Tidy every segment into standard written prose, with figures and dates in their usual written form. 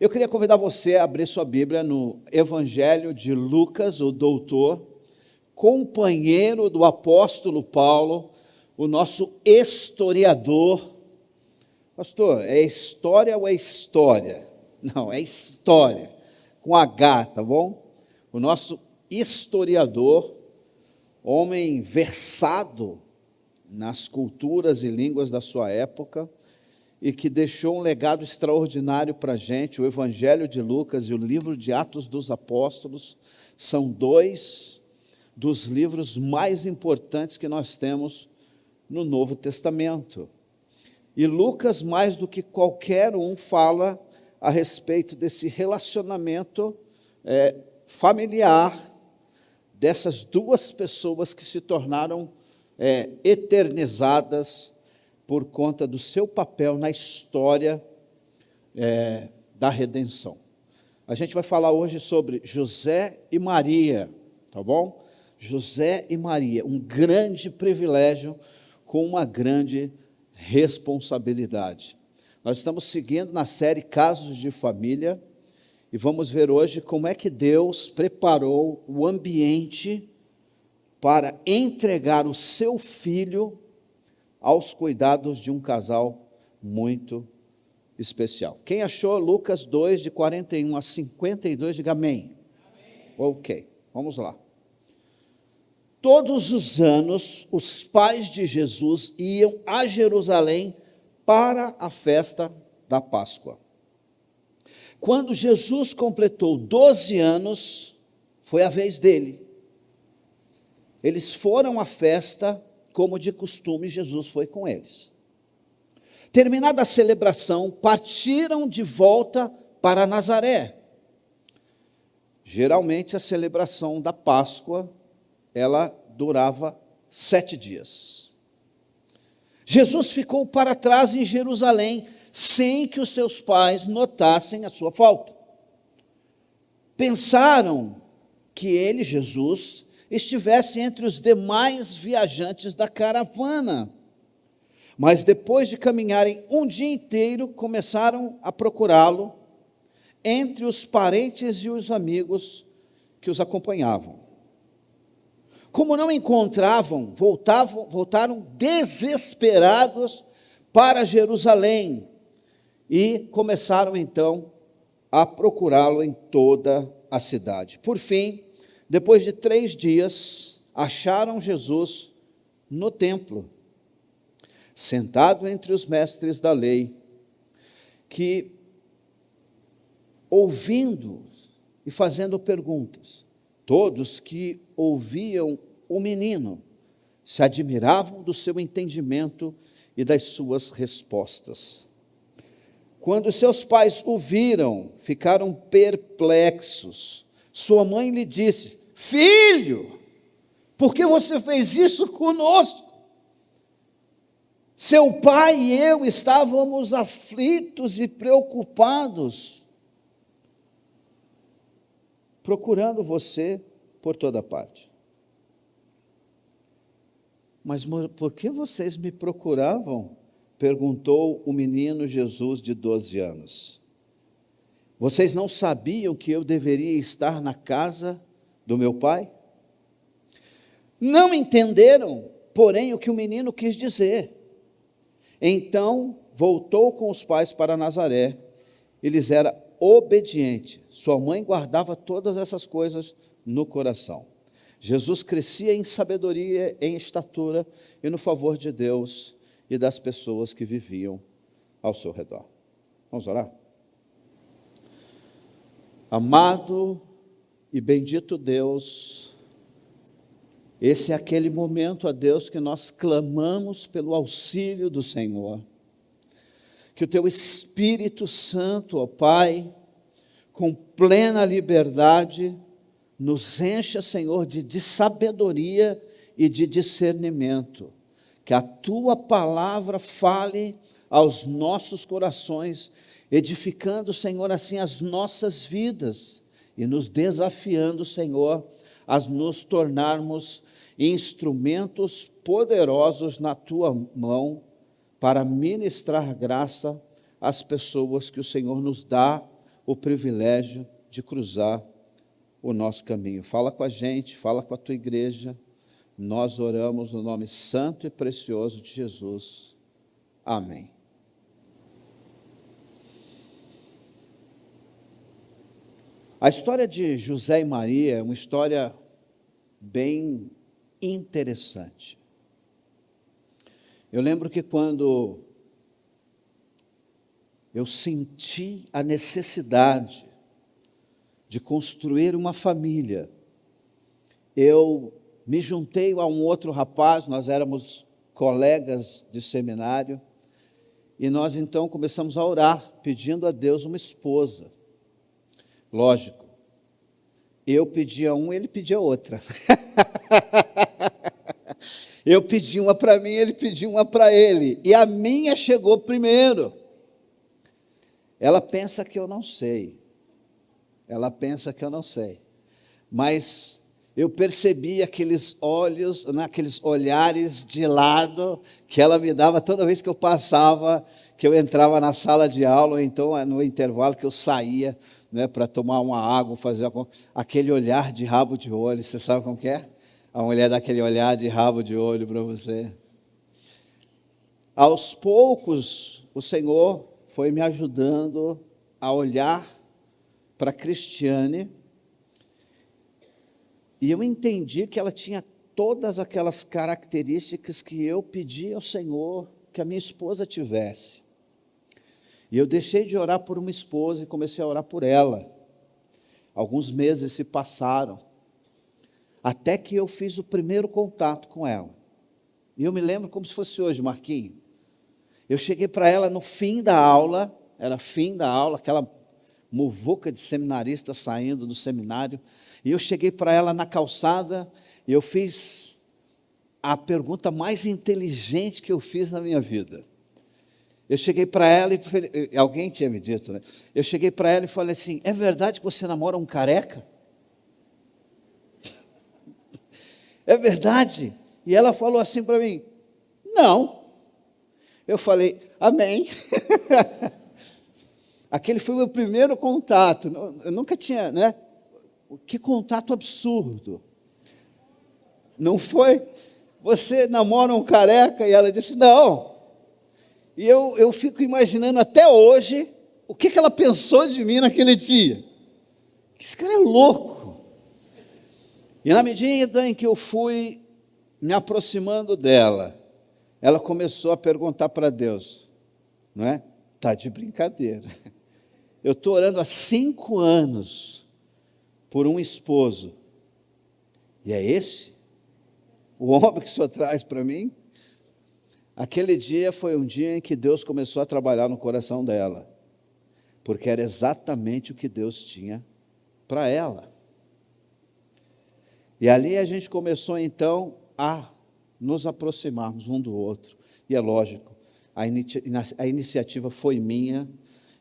Eu queria convidar você a abrir sua Bíblia no Evangelho de Lucas, o doutor, companheiro do apóstolo Paulo, o nosso historiador. Pastor, é história ou é história? Não, é história, com H, tá bom? O nosso historiador, homem versado nas culturas e línguas da sua época, e que deixou um legado extraordinário para a gente. O Evangelho de Lucas e o livro de Atos dos Apóstolos são dois dos livros mais importantes que nós temos no Novo Testamento. E Lucas, mais do que qualquer um, fala a respeito desse relacionamento familiar, dessas duas pessoas que se tornaram eternizadas por conta do seu papel na história da redenção. A gente vai falar hoje sobre José e Maria, tá bom? José e Maria, um grande privilégio com uma grande responsabilidade. Nós estamos seguindo na série Casos de Família e vamos ver hoje como é que Deus preparou o ambiente para entregar o seu filho aos cuidados de um casal muito especial. Quem achou Lucas 2, de 41 a 52, diga amém. Amém. Ok, vamos lá. Todos os anos, os pais de Jesus iam a Jerusalém para a festa da Páscoa. Quando Jesus completou 12 anos, foi a vez dele. Eles foram à festa, como de costume, Jesus foi com eles. Terminada a celebração, partiram de volta para Nazaré. Geralmente a celebração da Páscoa, ela durava 7 dias. Jesus ficou para trás em Jerusalém, sem que os seus pais notassem a sua falta. Pensaram que ele, Jesus, estivesse entre os demais viajantes da caravana. Mas depois de caminharem um dia inteiro, começaram a procurá-lo entre os parentes e os amigos que os acompanhavam. Como não encontravam, voltaram desesperados para Jerusalém e começaram então a procurá-lo em toda a cidade. Por fim, depois de 3 dias, acharam Jesus no templo, sentado entre os mestres da lei, que, ouvindo e fazendo perguntas, todos que ouviam o menino se admiravam do seu entendimento e das suas respostas. Quando seus pais o viram, ficaram perplexos. Sua mãe lhe disse: filho, por que você fez isso conosco? Seu pai e eu estávamos aflitos e preocupados, procurando você por toda parte. Mas por que vocês me procuravam? Perguntou o menino Jesus de 12 anos. Vocês não sabiam que eu deveria estar na casa do meu pai? Não entenderam, porém, o que o menino quis dizer. Então, voltou com os pais para Nazaré, e lhes era obediente. Sua mãe guardava todas essas coisas no coração. Jesus crescia em sabedoria, em estatura e no favor de Deus e das pessoas que viviam ao seu redor. Vamos orar? Amado e bendito Deus, esse é aquele momento, a Deus, que nós clamamos pelo auxílio do Senhor. Que o Teu Espírito Santo, ó Pai, com plena liberdade, nos encha, Senhor, de sabedoria e de discernimento. Que a Tua palavra fale aos nossos corações, edificando, Senhor, assim as nossas vidas e nos desafiando, Senhor, a nos tornarmos instrumentos poderosos na Tua mão para ministrar graça às pessoas que o Senhor nos dá o privilégio de cruzar o nosso caminho. Fala com a gente, fala com a tua igreja. Nós oramos no nome santo e precioso de Jesus. Amém. A história de José e Maria é uma história bem interessante. Eu lembro que quando eu senti a necessidade de construir uma família, eu me juntei a um outro rapaz, nós éramos colegas de seminário, e nós então começamos a orar, pedindo a Deus uma esposa. Lógico, eu pedia um, ele pedia outra. Eu pedi uma para mim, ele pediu uma para ele, e a minha chegou primeiro. Ela pensa que eu não sei, mas eu percebi aqueles olhos, aqueles olhares de lado que ela me dava toda vez que eu passava, que eu entrava na sala de aula, ou então no intervalo que eu saía, né, para tomar uma água, fazer aquele olhar de rabo de olho. Você sabe como que é? A mulher dá aquele olhar de rabo de olho para você. Aos poucos, o Senhor foi me ajudando a olhar para a Cristiane, e eu entendi que ela tinha todas aquelas características que eu pedi ao Senhor que a minha esposa tivesse. E eu deixei de orar por uma esposa e comecei a orar por ela. Alguns meses se passaram, até que eu fiz o primeiro contato com ela. E eu me lembro como se fosse hoje, Marquinhos. Eu cheguei para ela no fim da aula, era fim da aula, aquela muvuca de seminarista saindo do seminário, e eu cheguei para ela na calçada, e eu fiz a pergunta mais inteligente que eu fiz na minha vida. Eu cheguei para ela e alguém tinha me dito, né? Eu cheguei para ela e falei assim: é verdade que você namora um careca? É verdade? E ela falou assim para mim: não. Eu falei: amém. Aquele foi o meu primeiro contato. Eu nunca tinha, né? Que contato absurdo. Não foi? Você namora um careca? E ela disse: não. E eu fico imaginando até hoje o que ela pensou de mim naquele dia. Esse cara é louco. E na medida em que eu fui me aproximando dela, ela começou a perguntar para Deus, não é? Está de brincadeira. Eu estou orando há 5 anos por um esposo, e é esse o homem que o Senhor traz para mim? Aquele dia foi um dia em que Deus começou a trabalhar no coração dela, porque era exatamente o que Deus tinha para ela. E ali a gente começou então a nos aproximarmos um do outro. E é lógico, a iniciativa foi minha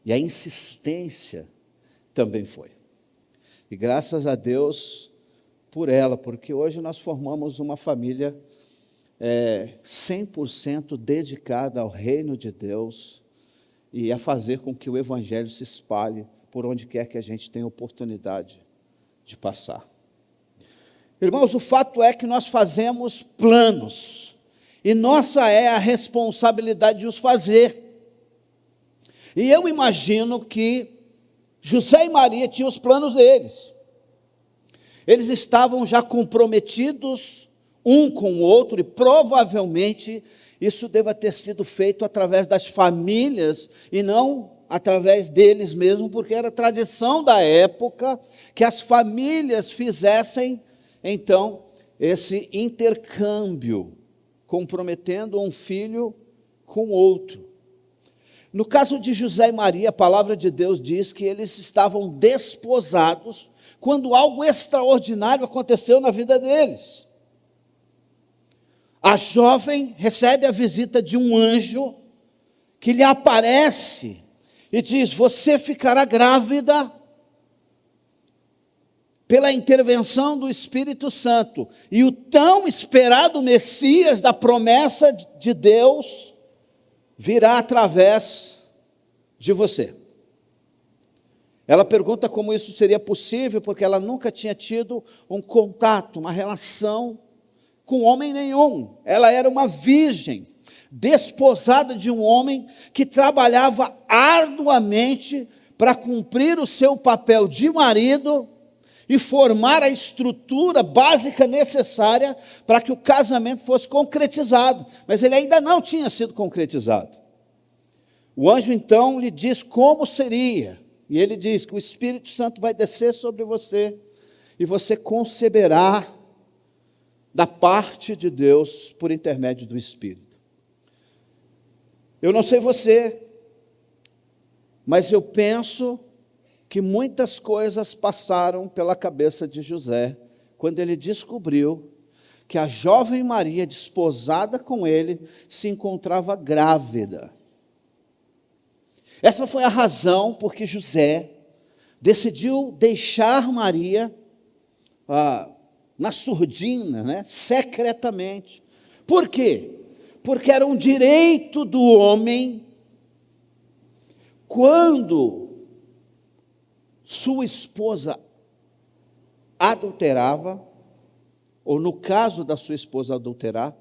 e a insistência também foi. E graças a Deus por ela, porque hoje nós formamos uma família 100% dedicada ao reino de Deus e a fazer com que o Evangelho se espalhe por onde quer que a gente tenha oportunidade de passar. Irmãos, o fato é que nós fazemos planos, e nossa é a responsabilidade de os fazer. E eu imagino que José e Maria tinham os planos deles. Eles estavam já comprometidos um com o outro, e provavelmente isso deva ter sido feito através das famílias, e não através deles mesmos, porque era tradição da época que as famílias fizessem então esse intercâmbio, comprometendo um filho com outro. No caso de José e Maria, a palavra de Deus diz que eles estavam desposados quando algo extraordinário aconteceu na vida deles. A jovem recebe a visita de um anjo que lhe aparece e diz: você ficará grávida pela intervenção do Espírito Santo, e o tão esperado Messias da promessa de Deus virá através de você. Ela pergunta como isso seria possível, porque ela nunca tinha tido um contato, uma relação com homem nenhum. Ela era uma virgem, desposada de um homem que trabalhava arduamente para cumprir o seu papel de marido e formar a estrutura básica necessária para que o casamento fosse concretizado. Mas ele ainda não tinha sido concretizado. O anjo então lhe diz como seria. E ele diz que o Espírito Santo vai descer sobre você e você conceberá da parte de Deus por intermédio do Espírito. Eu não sei você, mas eu penso que muitas coisas passaram pela cabeça de José quando ele descobriu que a jovem Maria, desposada com ele, se encontrava grávida. Essa foi a razão por que José decidiu deixar Maria na surdina, né, secretamente. Por quê? Porque era um direito do homem, quando sua esposa adulterava, ou no caso da sua esposa adulterar,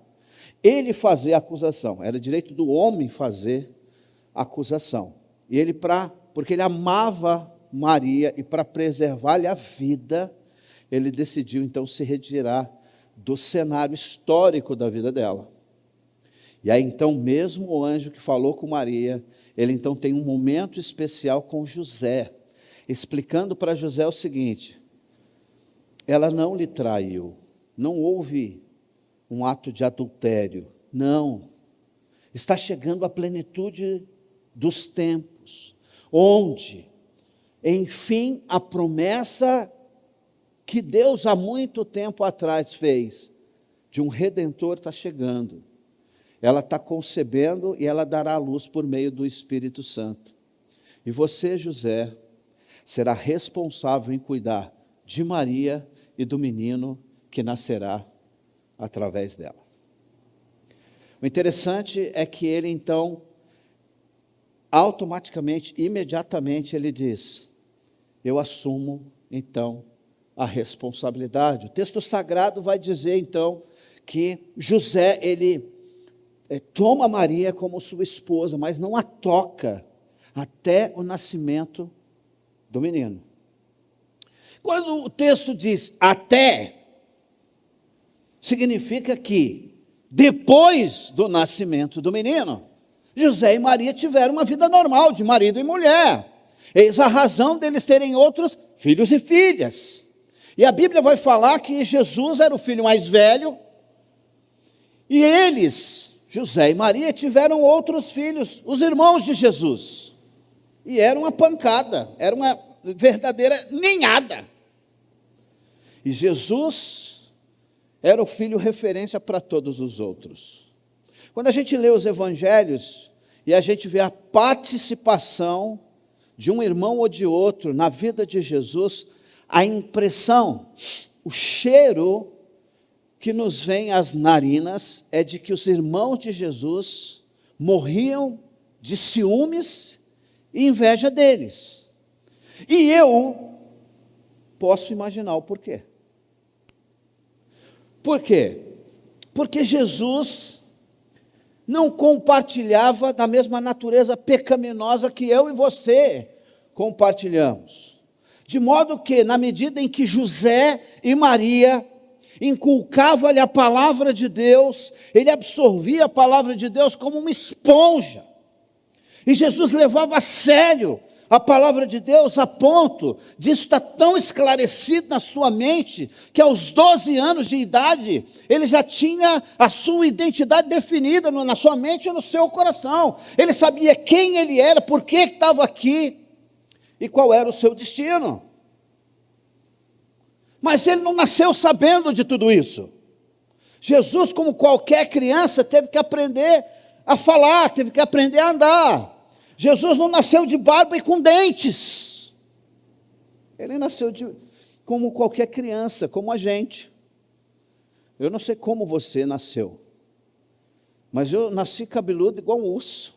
ele fazer a acusação. Era direito do homem fazer a acusação. E ele, porque ele amava Maria e para preservar-lhe a vida, ele decidiu então se retirar do cenário histórico da vida dela. E aí então mesmo o anjo que falou com Maria, ele então tem um momento especial com José, explicando para José o seguinte: ela não lhe traiu, não houve um ato de adultério, não. Está chegando a plenitude dos tempos, onde, enfim, a promessa que Deus há muito tempo atrás fez, de um Redentor está chegando. Ela está concebendo e ela dará à luz por meio do Espírito Santo. E você, José, será responsável em cuidar de Maria e do menino que nascerá através dela. O interessante é que ele então, automaticamente, imediatamente, ele diz: eu assumo então a responsabilidade. O texto sagrado vai dizer então que José, ele toma Maria como sua esposa, mas não a toca até o nascimento do menino. Quando o texto diz até, significa que depois do nascimento do menino, José e Maria tiveram uma vida normal de marido e mulher. Eis a razão deles terem outros filhos e filhas. E a Bíblia vai falar que Jesus era o filho mais velho, e eles, José e Maria, tiveram outros filhos, os irmãos de Jesus. E era uma pancada, era uma verdadeira ninhada. E Jesus era o filho referência para todos os outros. Quando a gente lê os evangelhos e a gente vê a participação de um irmão ou de outro na vida de Jesus, a impressão, o cheiro que nos vem às narinas é de que os irmãos de Jesus morriam de ciúmes e inveja deles. E eu posso imaginar o porquê. Por quê? Porque Jesus não compartilhava da mesma natureza pecaminosa que eu e você compartilhamos. De modo que, na medida em que José e Maria inculcavam-lhe a palavra de Deus, ele absorvia a palavra de Deus como uma esponja. E Jesus levava a sério a palavra de Deus, a ponto disso estar tão esclarecido na sua mente, que aos 12 anos de idade, ele já tinha a sua identidade definida na sua mente e no seu coração. Ele sabia quem ele era, por que estava aqui e qual era o seu destino. Mas ele não nasceu sabendo de tudo isso. Jesus, como qualquer criança, teve que aprender a falar, teve que aprender a andar. Jesus não nasceu de barba e com dentes. Ele nasceu como qualquer criança, como a gente. Eu não sei como você nasceu, mas eu nasci cabeludo igual um urso,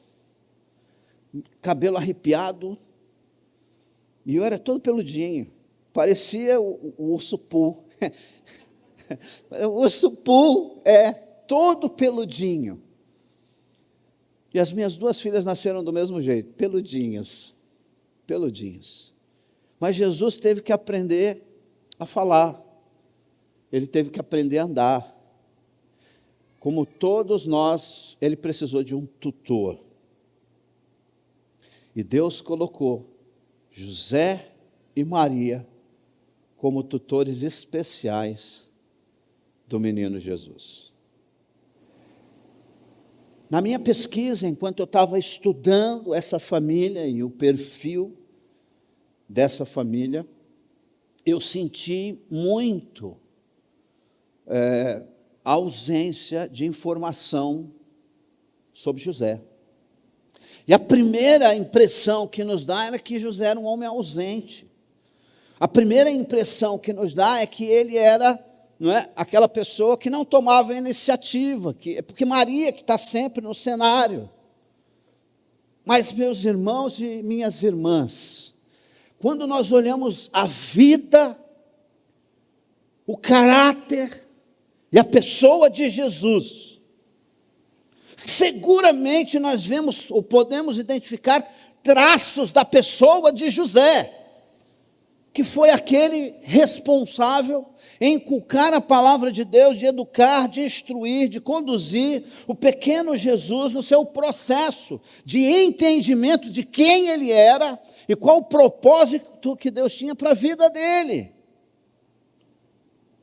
cabelo arrepiado, E eu era todo peludinho, parecia o urso Pooh. O urso Pooh todo peludinho. E as minhas 2 filhas nasceram do mesmo jeito, peludinhas. Mas Jesus teve que aprender a falar, ele teve que aprender a andar. Como todos nós, ele precisou de um tutor. E Deus colocou José e Maria como tutores especiais do menino Jesus. Na minha pesquisa, enquanto eu estava estudando essa família e o perfil dessa família, eu senti muito a ausência de informação sobre José. E a primeira impressão que nos dá era que José era um homem ausente. A primeira impressão que nos dá é que ele era, não é, aquela pessoa que não tomava iniciativa, porque Maria que está sempre no cenário. Mas, meus irmãos e minhas irmãs, quando nós olhamos a vida, o caráter e a pessoa de Jesus, seguramente nós vemos ou podemos identificar traços da pessoa de José, que foi aquele responsável em inculcar a palavra de Deus, de educar, de instruir, de conduzir o pequeno Jesus no seu processo de entendimento de quem ele era e qual o propósito que Deus tinha para a vida dele.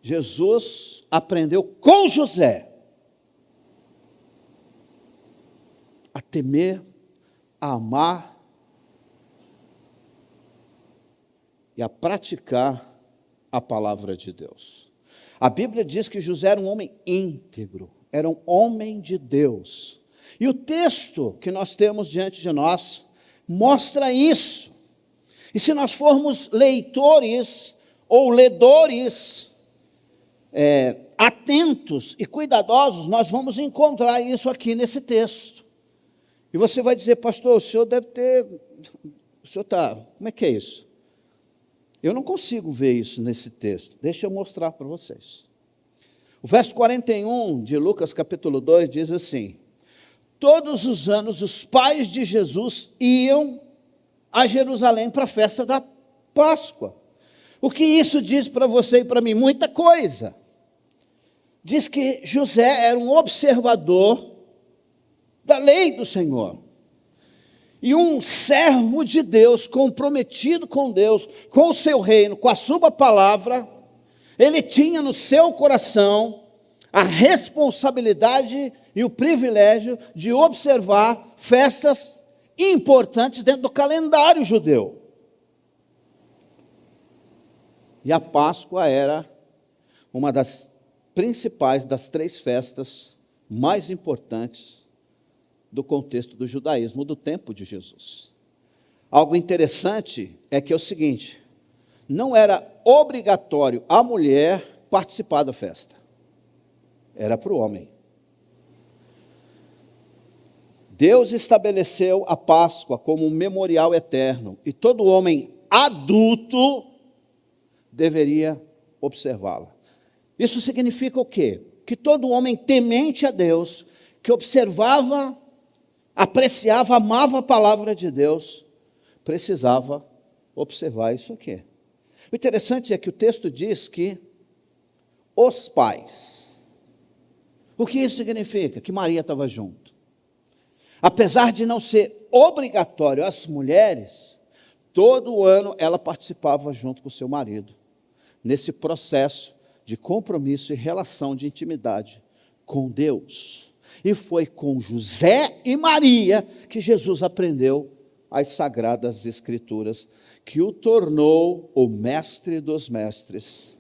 Jesus aprendeu com José a temer, a amar e a praticar a palavra de Deus. A Bíblia diz que José era um homem íntegro, era um homem de Deus. E o texto que nós temos diante de nós mostra isso. E se nós formos leitores ou ledores atentos e cuidadosos, nós vamos encontrar isso aqui nesse texto. E você vai dizer, pastor, o senhor deve ter... O senhor está... Como é que é isso? Eu não consigo ver isso nesse texto. Deixa eu mostrar para vocês. O verso 41 de Lucas capítulo 2 diz assim: todos os anos os pais de Jesus iam a Jerusalém para a festa da Páscoa. O que isso diz para você e para mim? Muita coisa. Diz que José era um observador da lei do Senhor. E um servo de Deus, comprometido com Deus, com o seu reino, com a sua palavra, ele tinha no seu coração a responsabilidade e o privilégio de observar festas importantes dentro do calendário judeu. E a Páscoa era uma das principais, das 3 festas mais importantes do contexto do judaísmo do tempo de Jesus. Algo interessante é que é o seguinte: não era obrigatório a mulher participar da festa, era para o homem. Deus estabeleceu a Páscoa como um memorial eterno, e todo homem adulto deveria observá-la. Isso significa o quê? Que todo homem temente a Deus, que observava, apreciava, amava a palavra de Deus, precisava observar isso aqui. O interessante é que o texto diz que os pais. O que isso significa? Que Maria estava junto. Apesar de não ser obrigatório às mulheres, todo ano ela participava junto com o seu marido, nesse processo de compromisso e relação de intimidade com Deus. E foi com José e Maria que Jesus aprendeu as Sagradas Escrituras, que o tornou o mestre dos mestres,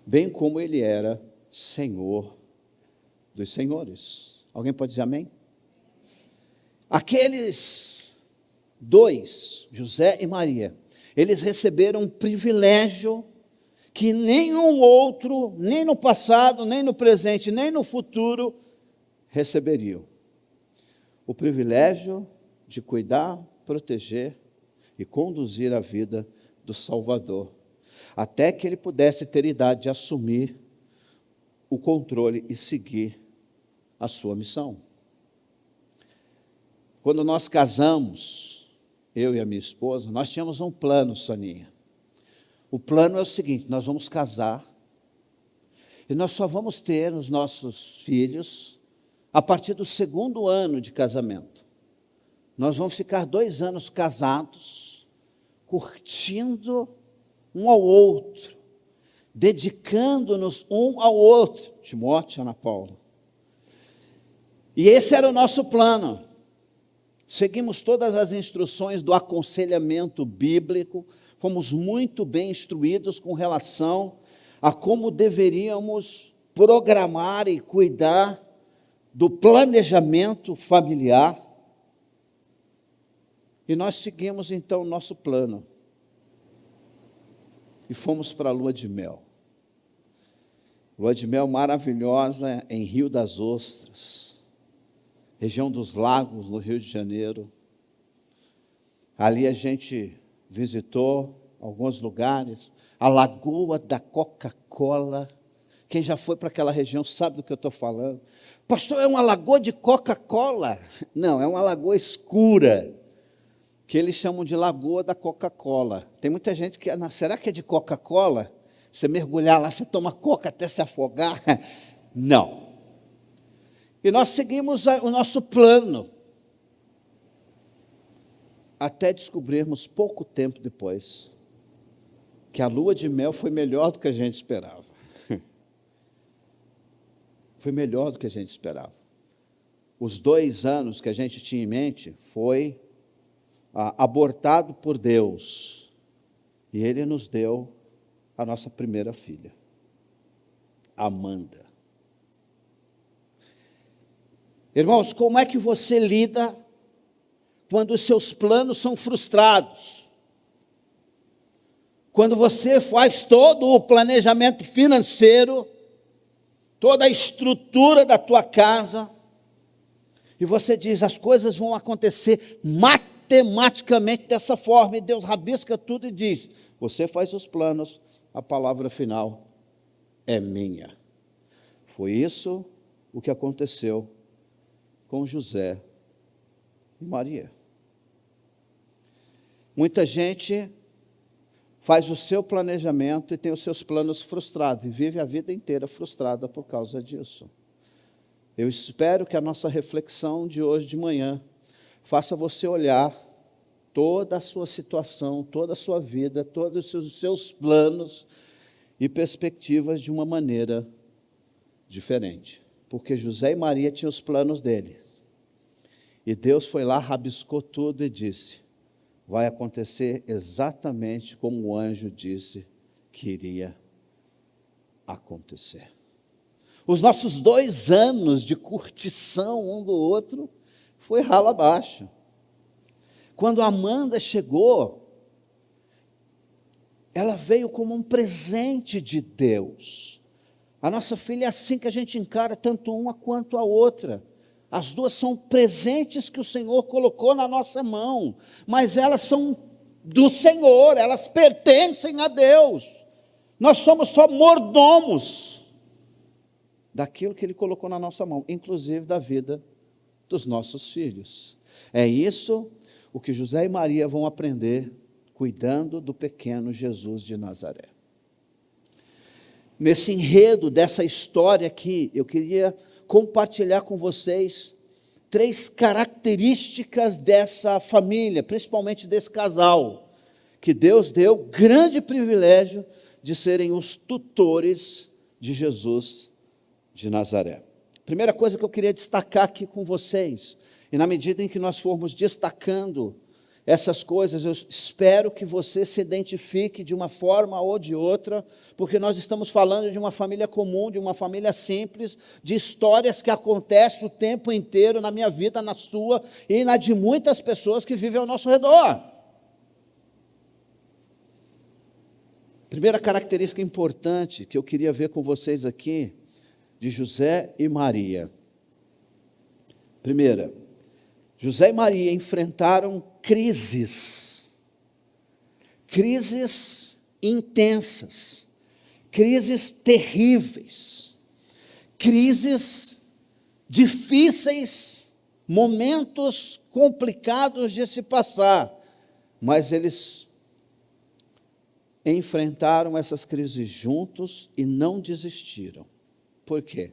bem como ele era Senhor dos senhores. Alguém pode dizer amém? Aqueles 2, José e Maria, eles receberam um privilégio que nenhum outro, nem no passado, nem no presente, nem no futuro, receberiam. O privilégio de cuidar, proteger e conduzir a vida do Salvador, até que ele pudesse ter idade de assumir o controle e seguir a sua missão. Quando nós casamos, eu e a minha esposa, nós tínhamos um plano, Soninha. O plano é o seguinte: nós vamos casar, e nós só vamos ter os nossos filhos a partir do 2º ano de casamento. Nós vamos ficar 2 anos casados, curtindo um ao outro, dedicando-nos um ao outro. Timóteo e Ana Paula. E esse era o nosso plano. Seguimos todas as instruções do aconselhamento bíblico, fomos muito bem instruídos com relação a como deveríamos programar e cuidar do planejamento familiar. E nós seguimos então o nosso plano. E fomos para a lua de mel. Lua de mel maravilhosa em Rio das Ostras, região dos Lagos, no Rio de Janeiro. Ali a gente visitou alguns lugares, a Lagoa da Coca-Cola. Quem já foi para aquela região sabe do que eu estou falando. Pastor, é uma lagoa de Coca-Cola? Não, é uma lagoa escura, que eles chamam de Lagoa da Coca-Cola. Tem muita gente que, será que é de Coca-Cola? Você mergulhar lá, você toma coca até se afogar? Não. E nós seguimos o nosso plano, até descobrirmos pouco tempo depois, que a lua de mel foi melhor do que a gente esperava. Foi melhor do que a gente esperava. Os 2 anos que a gente tinha em mente foi abortado por Deus, e Ele nos deu a nossa primeira filha, Amanda. Irmãos, como é que você lida quando os seus planos são frustrados? Quando você faz todo o planejamento financeiro, toda a estrutura da tua casa, e você diz, as coisas vão acontecer matematicamente dessa forma, e Deus rabisca tudo e diz, você faz os planos, a palavra final é minha. Foi isso o que aconteceu com José e Maria. Muita gente faz o seu planejamento e tem os seus planos frustrados, e vive a vida inteira frustrada por causa disso. Eu espero que a nossa reflexão de hoje de manhã faça você olhar toda a sua situação, toda a sua vida, todos os seus planos e perspectivas de uma maneira diferente. Porque José e Maria tinham os planos dele. E Deus foi lá, rabiscou tudo e disse, vai acontecer exatamente como o anjo disse que iria acontecer. Os nossos 2 anos de curtição um do outro foi rala abaixo. Quando a Amanda chegou, ela veio como um presente de Deus. A nossa filha é assim que a gente encara tanto uma quanto a outra. As duas são presentes que o Senhor colocou na nossa mão, mas elas são do Senhor, elas pertencem a Deus. Nós somos só mordomos daquilo que Ele colocou na nossa mão, inclusive da vida dos nossos filhos. É isso o que José e Maria vão aprender cuidando do pequeno Jesus de Nazaré. Nesse enredo dessa história aqui, eu queria compartilhar com vocês 3 características dessa família, principalmente desse casal, que Deus deu grande privilégio de serem os tutores de Jesus de Nazaré. Primeira coisa que eu queria destacar aqui com vocês, e na medida em que nós formos destacando essas coisas, eu espero que você se identifique de uma forma ou de outra, porque nós estamos falando de uma família comum, de uma família simples, de histórias que acontecem o tempo inteiro na minha vida, na sua e na de muitas pessoas que vivem ao nosso redor. Primeira característica importante que eu queria ver com vocês aqui, de José e Maria. Primeira, José e Maria enfrentaram crises crises intensas, crises terríveis, crises difíceis, momentos complicados de se passar, mas eles enfrentaram essas crises juntos e não desistiram. Por quê?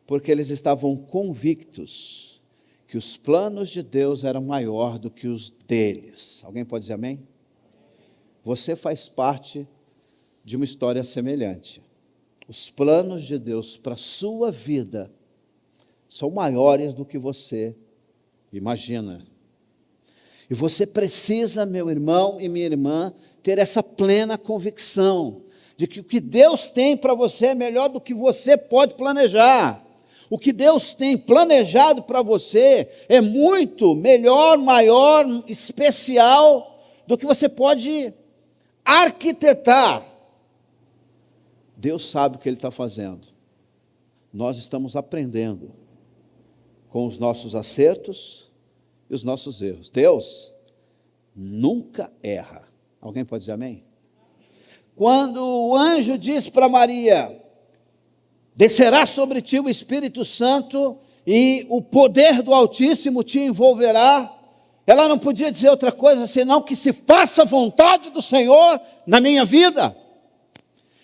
Porque eles estavam convictos que os planos de Deus eram maior do que os deles. Alguém pode dizer amém? Você faz parte de uma história semelhante. Os planos de Deus para a sua vida são maiores do que você imagina. E você precisa, meu irmão e minha irmã, ter essa plena convicção de que o que Deus tem para você é melhor do que você pode planejar. O que Deus tem planejado para você é muito melhor, maior, especial do que você pode arquitetar. Deus sabe o que Ele está fazendo. Nós estamos aprendendo com os nossos acertos e os nossos erros. Deus nunca erra. Alguém pode dizer amém? Quando o anjo diz para Maria: descerá sobre ti o Espírito Santo e o poder do Altíssimo te envolverá, ela não podia dizer outra coisa senão que se faça a vontade do Senhor na minha vida.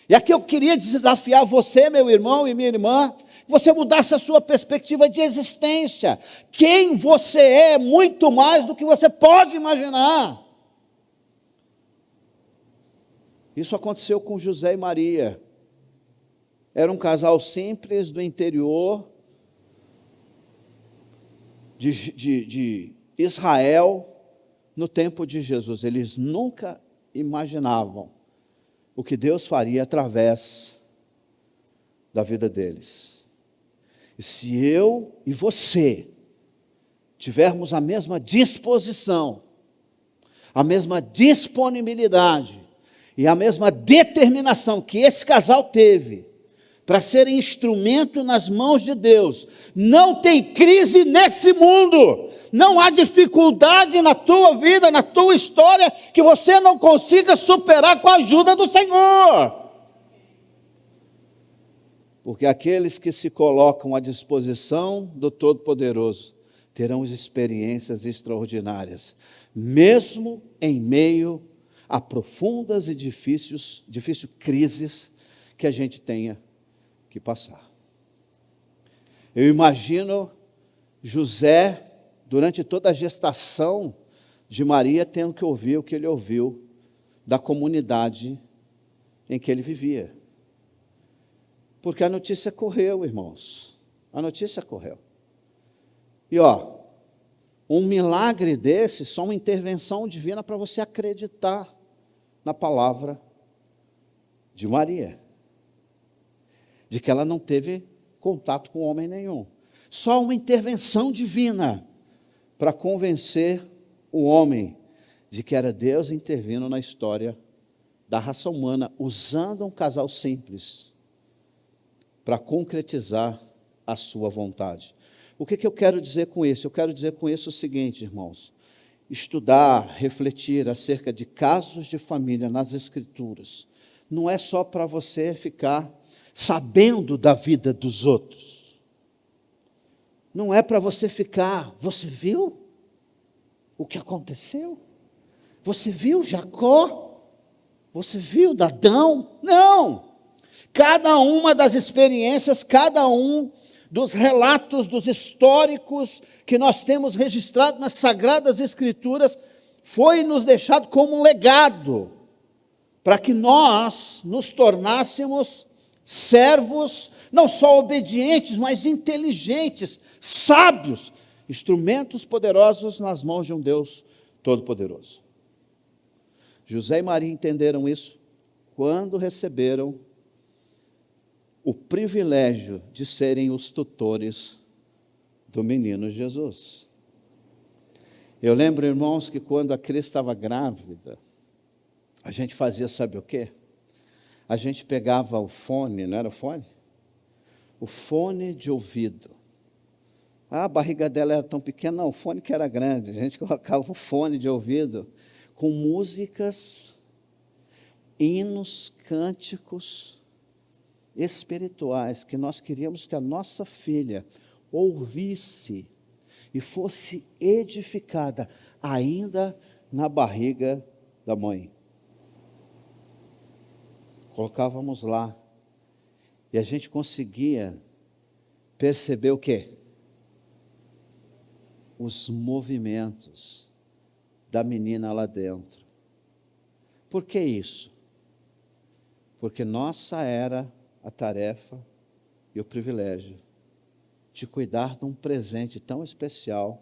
E aqui eu queria desafiar você, meu irmão e minha irmã, que você mudasse a sua perspectiva de existência. Quem você é muito mais do que você pode imaginar. Isso aconteceu com José e Maria. Era um casal simples do interior de Israel no tempo de Jesus. Eles nunca imaginavam o que Deus faria através da vida deles. E se eu e você tivermos a mesma disposição, a mesma disponibilidade e a mesma determinação que esse casal teve para ser instrumento nas mãos de Deus, não tem crise nesse mundo, não há dificuldade na tua vida, na tua história, que você não consiga superar com a ajuda do Senhor. Porque aqueles que se colocam à disposição do Todo-Poderoso terão experiências extraordinárias, mesmo em meio a profundas e difíceis crises que a gente tenha que passar. Eu imagino José, durante toda a gestação de Maria, tendo que ouvir o que ele ouviu da comunidade em que ele vivia. Porque a notícia correu, irmãos. A notícia correu. E um milagre desse, só uma intervenção divina para você acreditar na palavra de Maria. De que ela não teve contato com homem nenhum. Só uma intervenção divina para convencer o homem de que era Deus intervindo na história da raça humana, usando um casal simples para concretizar a sua vontade. O que eu quero dizer com isso? Eu quero dizer com isso o seguinte, irmãos: estudar, refletir acerca de casos de família nas Escrituras não é só para você ficar sabendo da vida dos outros. Não é para você ficar, você viu o que aconteceu? Você viu Jacó? Você viu Adão? Não! Cada uma das experiências, cada um dos relatos, dos históricos que nós temos registrado nas Sagradas Escrituras, foi nos deixado como um legado, para que nós nos tornássemos servos, não só obedientes, mas inteligentes, sábios, instrumentos poderosos nas mãos de um Deus Todo-Poderoso. José e Maria entenderam isso quando receberam o privilégio de serem os tutores do menino Jesus. Eu lembro, irmãos, que quando a Cris estava grávida, a gente fazia, sabe o quê? A gente pegava o fone, não era o fone? O fone de ouvido. A barriga dela era tão pequena, não, o fone que era grande. A gente colocava o fone de ouvido com músicas, hinos, cânticos espirituais, que nós queríamos que a nossa filha ouvisse e fosse edificada ainda na barriga da mãe. Colocávamos lá e a gente conseguia perceber o quê? Os movimentos da menina lá dentro. Por que isso? Porque nossa era a tarefa e o privilégio de cuidar de um presente tão especial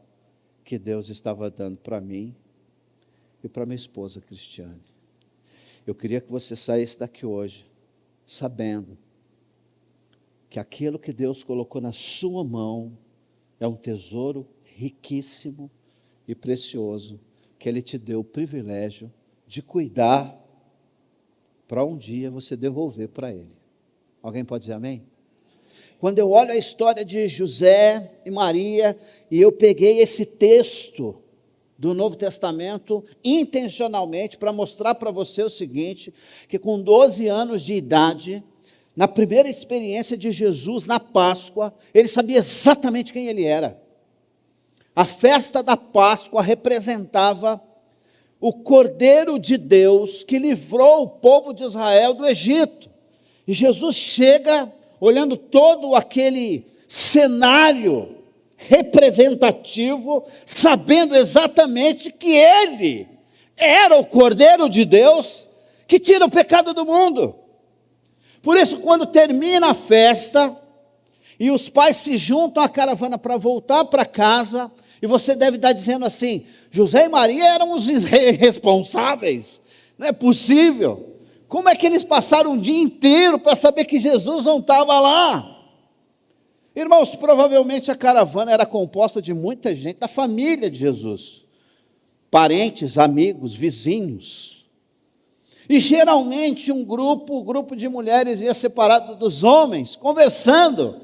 que Deus estava dando para mim e para minha esposa Cristiane. Eu queria que você saísse daqui hoje sabendo que aquilo que Deus colocou na sua mão é um tesouro riquíssimo e precioso, que Ele te deu o privilégio de cuidar para um dia você devolver para Ele. Alguém pode dizer amém? Quando eu olho a história de José e Maria, e eu peguei esse texto do Novo Testamento intencionalmente para mostrar para você o seguinte, que com 12 anos de idade, na primeira experiência de Jesus, na Páscoa, ele sabia exatamente quem ele era. A festa da Páscoa representava o Cordeiro de Deus que livrou o povo de Israel do Egito. E Jesus chega olhando todo aquele cenário representativo, sabendo exatamente que ele era o Cordeiro de Deus que tira o pecado do mundo. Por isso, quando termina a festa e os pais se juntam à caravana para voltar para casa, e você deve estar dizendo assim: José e Maria eram os irresponsáveis, não é possível. Como é que eles passaram um dia inteiro para saber que Jesus não estava lá? Irmãos, provavelmente a caravana era composta de muita gente da família de Jesus, parentes, amigos, vizinhos. E geralmente um grupo de mulheres ia separado dos homens, conversando,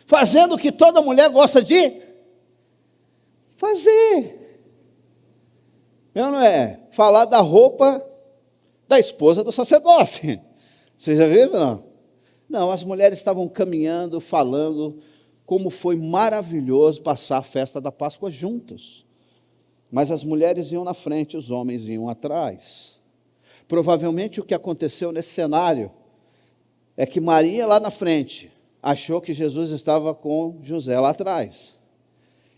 fazendo o que toda mulher gosta de fazer. Não é? Falar da roupa da esposa do sacerdote. Você já viu isso, não? Não, as mulheres estavam caminhando, falando como foi maravilhoso passar a festa da Páscoa juntos. Mas as mulheres iam na frente, os homens iam atrás. Provavelmente o que aconteceu nesse cenário é que Maria lá na frente achou que Jesus estava com José lá atrás.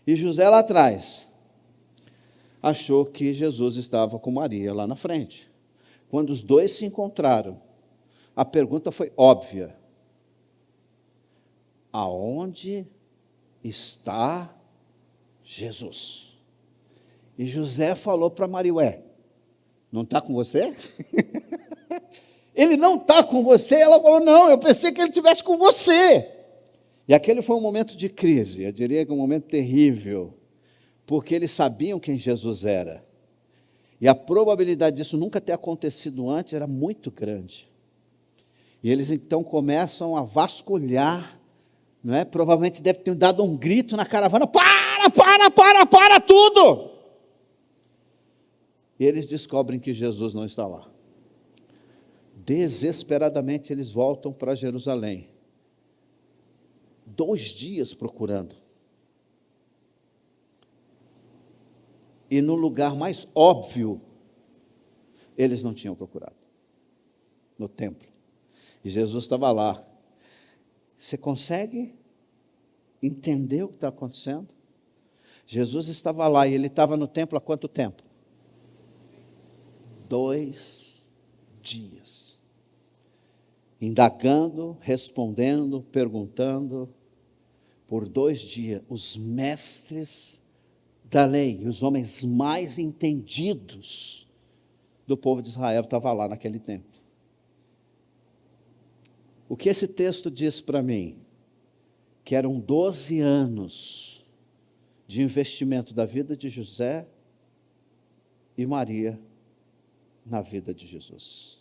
E José lá atrás achou que Jesus estava com Maria lá na frente. Quando os dois se encontraram, a pergunta foi óbvia: aonde está Jesus? E José falou para Maria: ué, não está com você? Ele não está com você? Ela falou: não, eu pensei que ele estivesse com você. E aquele foi um momento de crise, eu diria que um momento terrível, porque eles sabiam quem Jesus era. E a probabilidade disso nunca ter acontecido antes era muito grande. E eles então começam a vasculhar, não é? Provavelmente deve ter dado um grito na caravana: para tudo! E eles descobrem que Jesus não está lá. Desesperadamente eles voltam para Jerusalém. 2 dias procurando. E no lugar mais óbvio, eles não tinham procurado. No templo. E Jesus estava lá. Você consegue entender o que está acontecendo? Jesus estava lá e ele estava no templo há quanto tempo? 2 dias. Indagando, respondendo, perguntando. Por 2 dias, os mestres da lei, os homens mais entendidos do povo de Israel estavam lá naquele tempo. O que esse texto diz para mim? Que eram 12 anos de investimento da vida de José e Maria na vida de Jesus.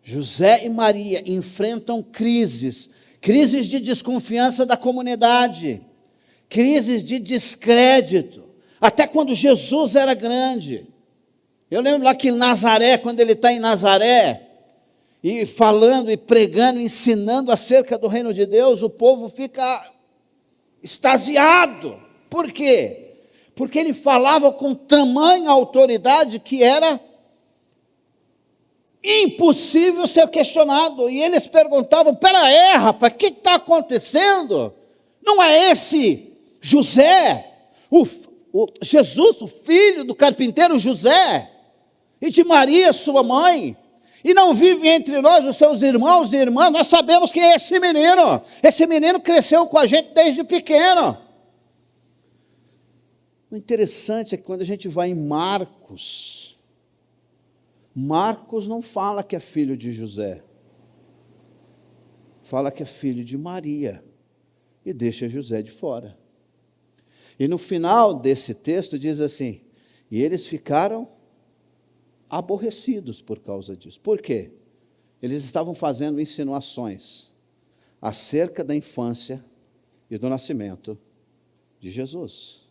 José e Maria enfrentam crises de desconfiança da comunidade, crises de descrédito, até quando Jesus era grande. Eu lembro lá que em Nazaré, quando ele está em Nazaré, e falando e pregando, ensinando acerca do reino de Deus, o povo fica extasiado. Por quê? Porque ele falava com tamanha autoridade que era impossível ser questionado. E eles perguntavam: pera aí, rapaz, o que está acontecendo? Não é esse José, Jesus, o filho do carpinteiro José, e de Maria, sua mãe? E não vive entre nós os seus irmãos e irmãs? Nós sabemos quem é esse menino. Esse menino cresceu com a gente desde pequeno. O interessante é que quando a gente vai em Marcos, Marcos não fala que é filho de José, fala que é filho de Maria, e deixa José de fora. E no final desse texto diz assim: e eles ficaram aborrecidos por causa disso. Por quê? Eles estavam fazendo insinuações acerca da infância e do nascimento de Jesus.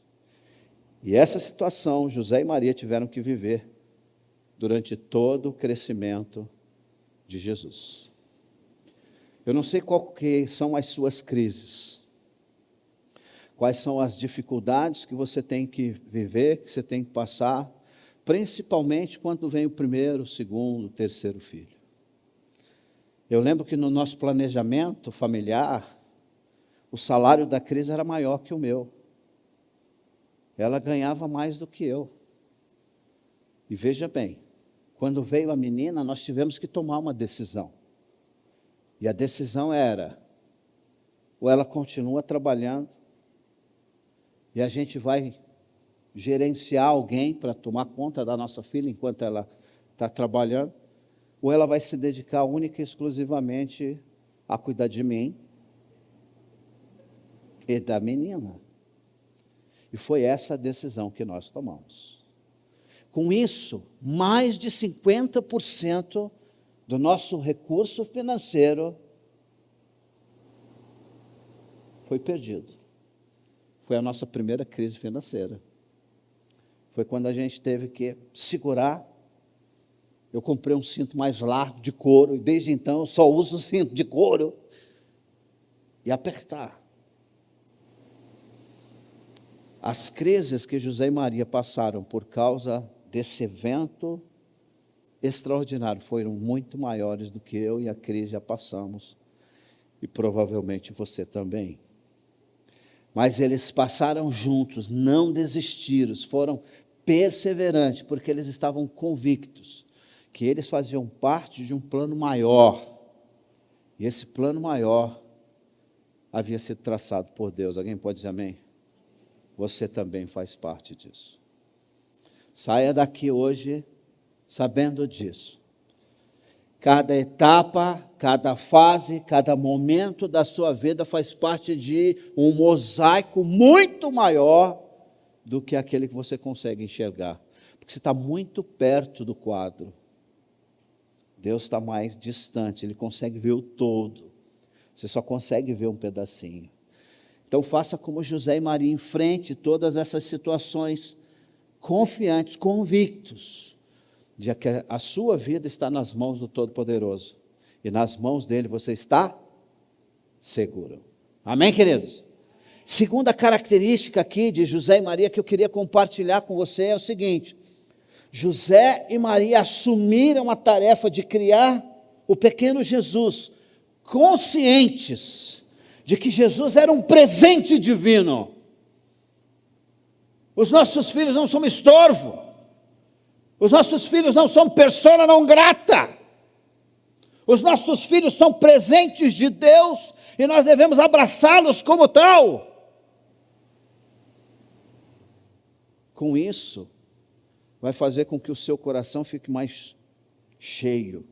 E essa situação José e Maria tiveram que viver durante todo o crescimento de Jesus. Eu não sei qual que são as suas crises, quais são as dificuldades que você tem que viver, que você tem que passar, principalmente quando vem o primeiro, o segundo, o terceiro filho. Eu lembro que no nosso planejamento familiar, o salário da Cris era maior que o meu. Ela ganhava mais do que eu. E veja bem, quando veio a menina, nós tivemos que tomar uma decisão. E a decisão era: ou ela continua trabalhando, e a gente vai gerenciar alguém para tomar conta da nossa filha enquanto ela está trabalhando, ou ela vai se dedicar única e exclusivamente a cuidar de mim e da menina. E foi essa a decisão que nós tomamos. Com isso, mais de 50% do nosso recurso financeiro foi perdido. Foi a nossa primeira crise financeira. Foi quando a gente teve que segurar. Eu comprei um cinto mais largo de couro, e desde então eu só uso o cinto de couro, e apertar. As crises que José e Maria passaram por causa desse evento extraordinário foram muito maiores do que eu e a Cris já passamos, e provavelmente você também. Mas eles passaram juntos, não desistiram, foram perseverantes, porque eles estavam convictos que eles faziam parte de um plano maior, e esse plano maior havia sido traçado por Deus. Alguém pode dizer amém? Você também faz parte disso. Saia daqui hoje sabendo disso. Cada etapa, cada fase, cada momento da sua vida faz parte de um mosaico muito maior do que aquele que você consegue enxergar. Porque você está muito perto do quadro. Deus está mais distante, Ele consegue ver o todo. Você só consegue ver um pedacinho. Então faça como José e Maria, enfrente todas essas situações confiantes, convictos de que a sua vida está nas mãos do Todo-Poderoso, e nas mãos dele você está seguro. Amém, queridos? Segunda característica aqui de José e Maria que eu queria compartilhar com você é o seguinte: José e Maria assumiram a tarefa de criar o pequeno Jesus, conscientes de que Jesus era um presente divino. Os nossos filhos não são estorvo. Os nossos filhos não são persona não grata. Os nossos filhos são presentes de Deus e nós devemos abraçá-los como tal. Com isso, vai fazer com que o seu coração fique mais cheio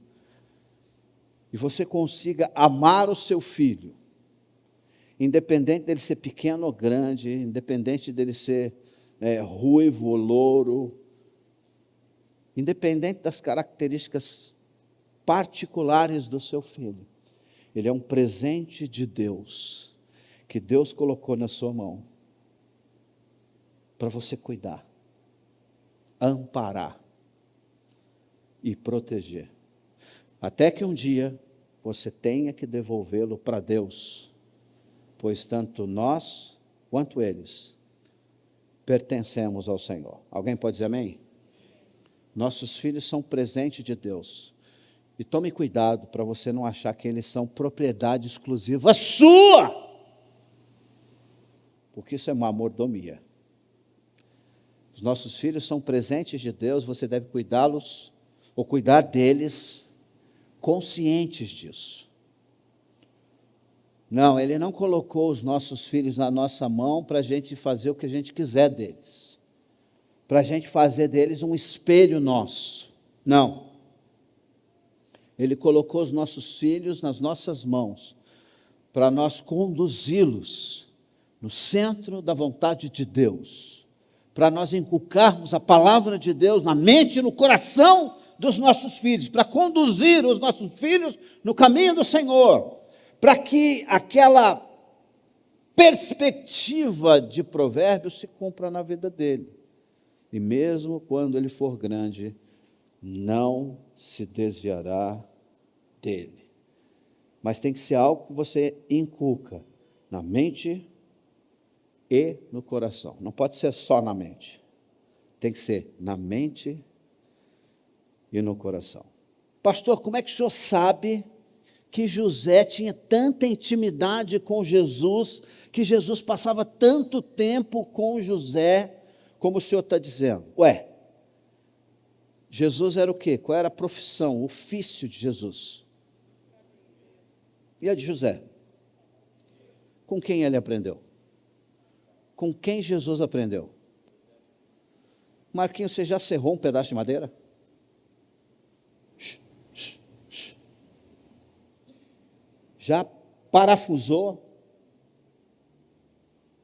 e você consiga amar o seu filho, independente dele ser pequeno ou grande, independente dele ser ruivo ou louro, independente das características particulares do seu filho. Ele é um presente de Deus, que Deus colocou na sua mão, para você cuidar, amparar e proteger. Até que um dia você tenha que devolvê-lo para Deus, pois tanto nós quanto eles pertencemos ao Senhor. Alguém pode dizer amém? Nossos filhos são presente de Deus. E tome cuidado para você não achar que eles são propriedade exclusiva sua, porque isso é uma mordomia. Os nossos filhos são presentes de Deus, você deve cuidá-los, ou cuidar deles, conscientes disso. Não, Ele não colocou os nossos filhos na nossa mão para a gente fazer o que a gente quiser deles, para a gente fazer deles um espelho nosso. Não. Ele colocou os nossos filhos nas nossas mãos, para nós conduzi-los no centro da vontade de Deus, para nós inculcarmos a palavra de Deus na mente e no coração dos nossos filhos, para conduzir os nossos filhos no caminho do Senhor, para que aquela perspectiva de Provérbios se cumpra na vida dele. E mesmo quando ele for grande, não se desviará dele. Mas tem que ser algo que você inculca na mente e no coração. Não pode ser só na mente. Tem que ser na mente e no coração. Pastor, como é que o senhor sabe que José tinha tanta intimidade com Jesus, que Jesus passava tanto tempo com José, como o senhor está dizendo? Ué, Jesus era o quê? Qual era a profissão, o ofício de Jesus? E a de José? Com quem ele aprendeu? Com quem Jesus aprendeu? Marquinhos, você já serrou um pedaço de madeira? Já parafusou?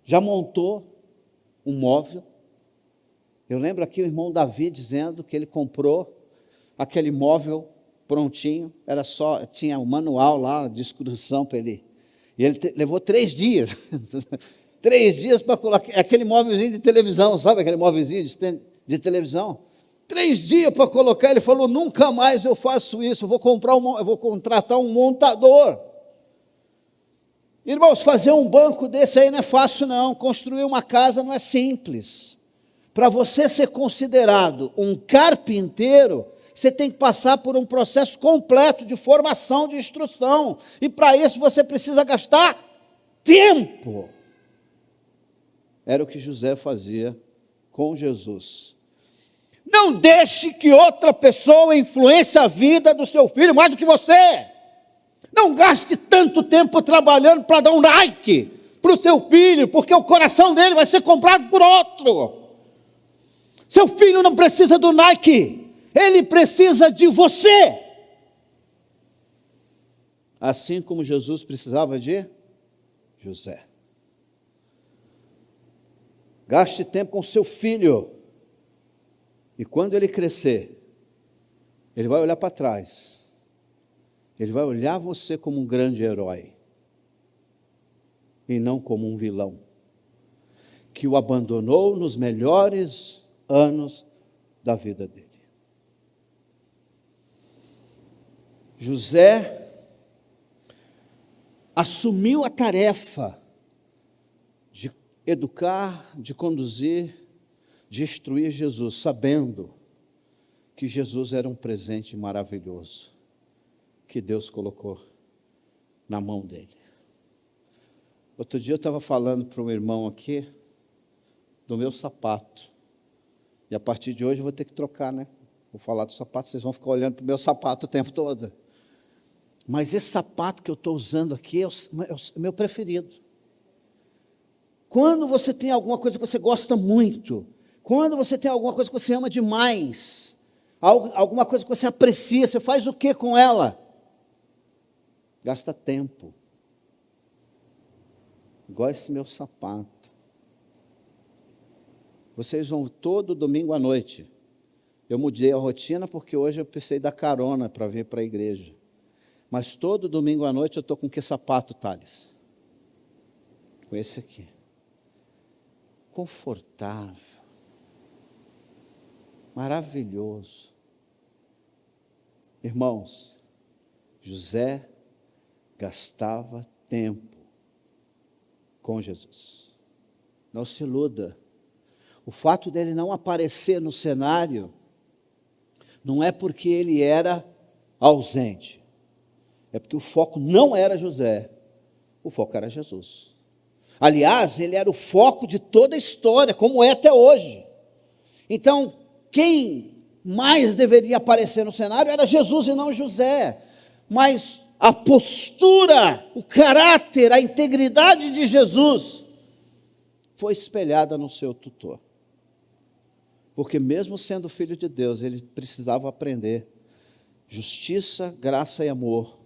Já montou um móvel? Eu lembro aqui o irmão Davi dizendo que ele comprou aquele móvel prontinho, era só, tinha um manual lá de instrução para ele. E ele levou 3 dias. 3 dias para colocar aquele móvelzinho de televisão, sabe aquele móvelzinho de televisão? 3 dias para colocar, ele falou, nunca mais eu faço isso, eu vou contratar um montador. Irmãos, fazer um banco desse aí não é fácil não, construir uma casa não é simples. Para você ser considerado um carpinteiro, você tem que passar por um processo completo de formação, de instrução, e para isso você precisa gastar tempo. Era o que José fazia com Jesus. Não deixe que outra pessoa influencie a vida do seu filho mais do que você. Não gaste tanto tempo trabalhando para dar um like para o seu filho, porque o coração dele vai ser comprado por outro. Seu filho não precisa do Nike, ele precisa de você. Assim como Jesus precisava de José. Gaste tempo com seu filho. E quando ele crescer, ele vai olhar para trás. Ele vai olhar você como um grande herói. E não como um vilão. Que o abandonou nos melhores anos da vida dele. José assumiu a tarefa de educar, de conduzir, de instruir Jesus, sabendo que Jesus era um presente maravilhoso que Deus colocou na mão dele. Outro dia eu estava falando para um irmão aqui do meu sapato. E a partir de hoje eu vou ter que trocar, né? Vou falar do sapato, vocês vão ficar olhando para o meu sapato o tempo todo. Mas esse sapato que eu estou usando aqui é o meu preferido. Quando você tem alguma coisa que você gosta muito, quando você tem alguma coisa que você ama demais, alguma coisa que você aprecia, você faz o que com ela? Gasta tempo. Igual esse meu sapato. Vocês vão todo domingo à noite. Eu mudei a rotina porque hoje eu precisei dar carona para vir para a igreja. Mas todo domingo à noite eu estou com que sapato, Thales? Com esse aqui. Confortável. Maravilhoso. Irmãos, José gastava tempo com Jesus. Não se iluda. O fato dele não aparecer no cenário não é porque ele era ausente. É porque o foco não era José, o foco era Jesus. Aliás, ele era o foco de toda a história, como é até hoje. Então, quem mais deveria aparecer no cenário era Jesus e não José. Mas a postura, o caráter, a integridade de Jesus foi espelhada no seu tutor. Porque mesmo sendo filho de Deus, ele precisava aprender justiça, graça e amor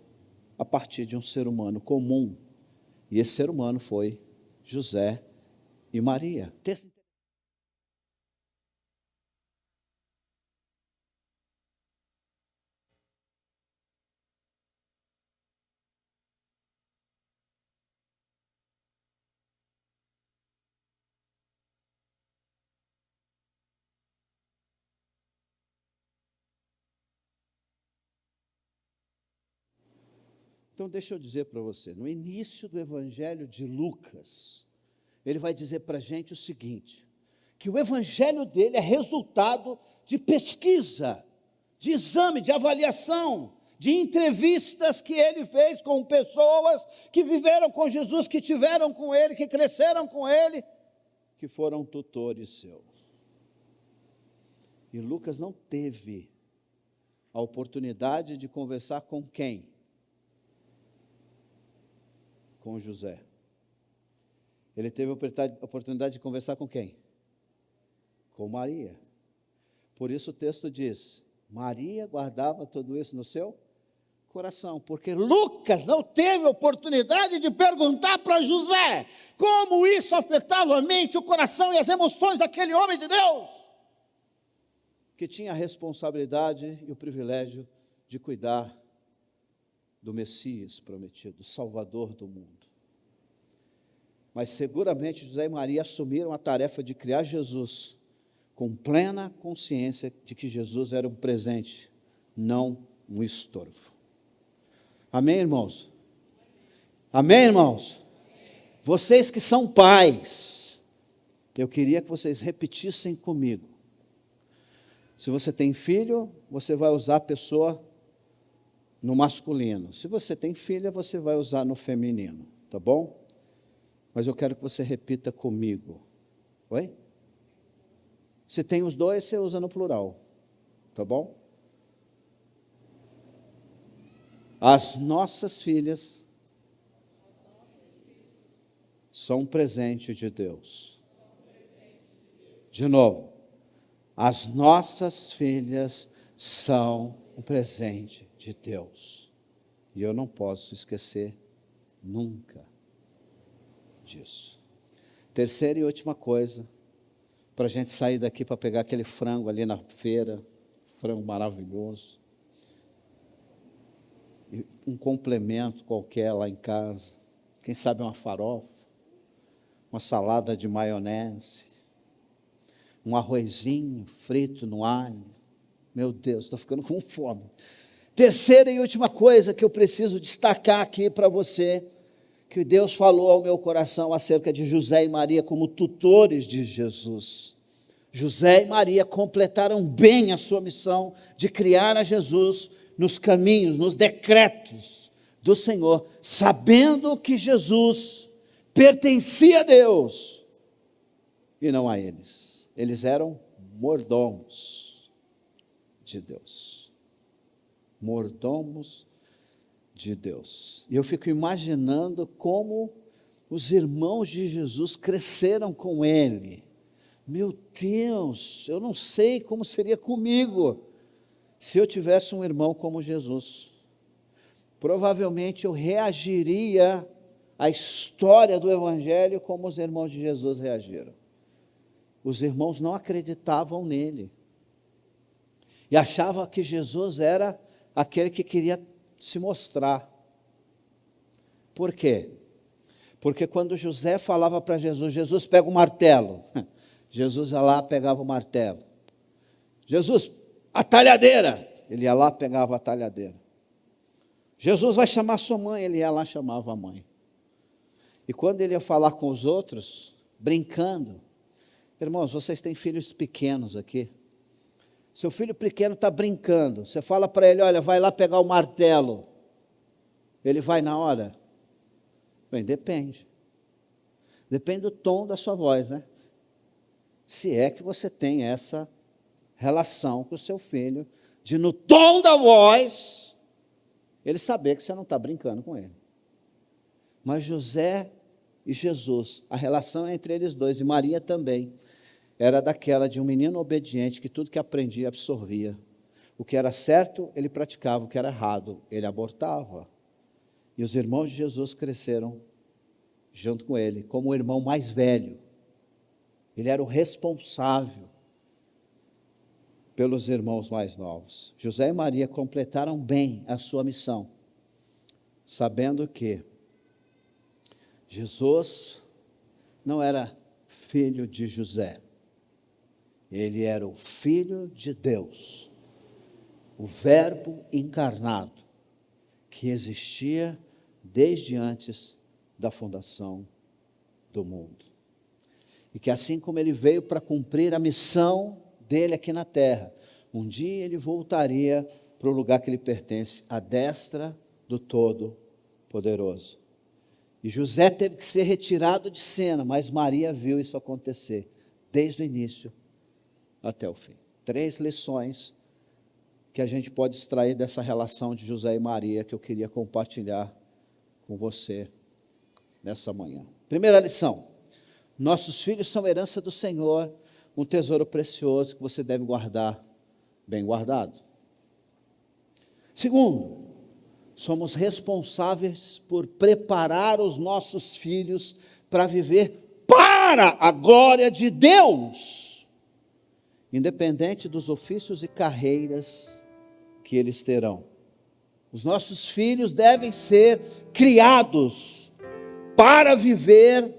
a partir de um ser humano comum. E esse ser humano foi José e Maria. Então, deixa eu dizer para você, no início do Evangelho de Lucas, ele vai dizer para a gente o seguinte, que o Evangelho dele é resultado de pesquisa, de exame, de avaliação, de entrevistas que ele fez com pessoas que viveram com Jesus, que tiveram com ele, que cresceram com ele, que foram tutores seus. E Lucas não teve a oportunidade de conversar com quem? Com José. Ele teve a oportunidade de conversar com quem? Com Maria. Por isso o texto diz, Maria guardava tudo isso no seu coração, porque Lucas não teve a oportunidade de perguntar para José como isso afetava a mente, o coração e as emoções daquele homem de Deus, que tinha a responsabilidade e o privilégio de cuidar do Messias prometido, o Salvador do mundo. Mas seguramente José e Maria assumiram a tarefa de criar Jesus com plena consciência de que Jesus era um presente, não um estorvo. Amém, irmãos? Amém, irmãos? Vocês que são pais, eu queria que vocês repetissem comigo. Se você tem filho, você vai usar a pessoa no masculino. Se você tem filha, você vai usar no feminino, tá bom? Mas eu quero que você repita comigo. Oi? Se tem os dois, você usa no plural, tá bom? As nossas filhas são um presente de Deus. De novo, as nossas filhas são um presente de Deus. E eu não posso esquecer nunca disso. Terceira e última coisa, para a gente sair daqui para pegar aquele frango ali na feira, frango maravilhoso, e um complemento qualquer lá em casa, quem sabe uma farofa, uma salada de maionese, um arrozinho frito no alho. Meu Deus, estou ficando com fome. Terceira e última coisa que eu preciso destacar aqui para você, que Deus falou ao meu coração acerca de José e Maria como tutores de Jesus. José e Maria completaram bem a sua missão de criar a Jesus nos caminhos, nos decretos do Senhor, sabendo que Jesus pertencia a Deus e não a eles. Eles eram mordomos de Deus. Mordomos de Deus. E eu fico imaginando como os irmãos de Jesus cresceram com ele. Meu Deus, eu não sei como seria comigo se eu tivesse um irmão como Jesus. Provavelmente eu reagiria à história do Evangelho como os irmãos de Jesus reagiram. Os irmãos não acreditavam nele e achavam que Jesus era aquele que queria se mostrar. Por quê? Porque quando José falava para Jesus, Jesus pega o martelo, Jesus ia lá, pegava o martelo. Jesus, a talhadeira, ele ia lá, pegava a talhadeira. Jesus vai chamar sua mãe, ele ia lá, chamava a mãe. E quando ele ia falar com os outros, brincando, irmãos, vocês têm filhos pequenos aqui. Seu filho pequeno está brincando. Você fala para ele, olha, vai lá pegar o martelo. Ele vai na hora? Bem, depende. Depende do tom da sua voz, né? Se é que você tem essa relação com o seu filho, de no tom da voz, ele saber que você não está brincando com ele. Mas José e Jesus, a relação entre eles dois, e Maria também, era daquela de um menino obediente que tudo que aprendia absorvia. O que era certo, ele praticava, o que era errado, ele abortava. E os irmãos de Jesus cresceram junto com ele, como o irmão mais velho. Ele era o responsável pelos irmãos mais novos. José e Maria completaram bem a sua missão, sabendo que Jesus não era filho de José, ele era o Filho de Deus, o Verbo encarnado, que existia desde antes da fundação do mundo. E que assim como ele veio para cumprir a missão dele aqui na terra, um dia ele voltaria para o lugar que lhe pertence, à destra do Todo-Poderoso. E José teve que ser retirado de cena, mas Maria viu isso acontecer, desde o início até o fim. 3 lições que a gente pode extrair dessa relação de José e Maria, que eu queria compartilhar com você nessa manhã. Primeira lição: nossos filhos são herança do Senhor, um tesouro precioso que você deve guardar bem guardado. Segundo, somos responsáveis por preparar os nossos filhos para viver para a glória de Deus, independente dos ofícios e carreiras que eles terão. Os nossos filhos devem ser criados para viver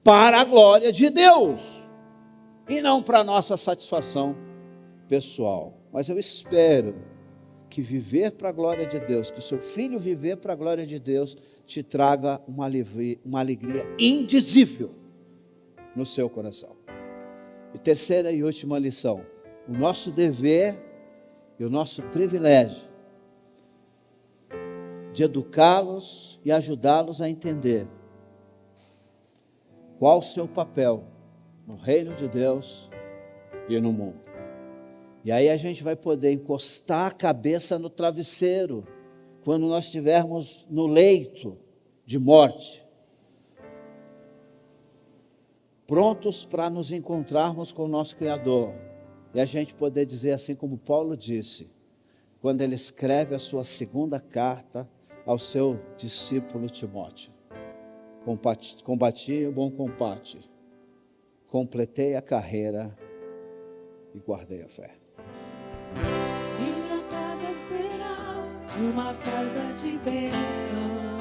para a glória de Deus, e não para a nossa satisfação pessoal. Mas eu espero que viver para a glória de Deus, que o seu filho viver para a glória de Deus, te traga uma alegria indizível no seu coração. E terceira e última lição: o nosso dever e o nosso privilégio de educá-los e ajudá-los a entender qual o seu papel no reino de Deus e no mundo. E aí a gente vai poder encostar a cabeça no travesseiro, quando nós estivermos no leito de morte, prontos para nos encontrarmos com o nosso Criador, e a gente poder dizer assim como Paulo disse, quando ele escreve a sua segunda carta ao seu discípulo Timóteo: combati o bom combate, completei a carreira e guardei a fé. Minha casa será uma casa de bênção.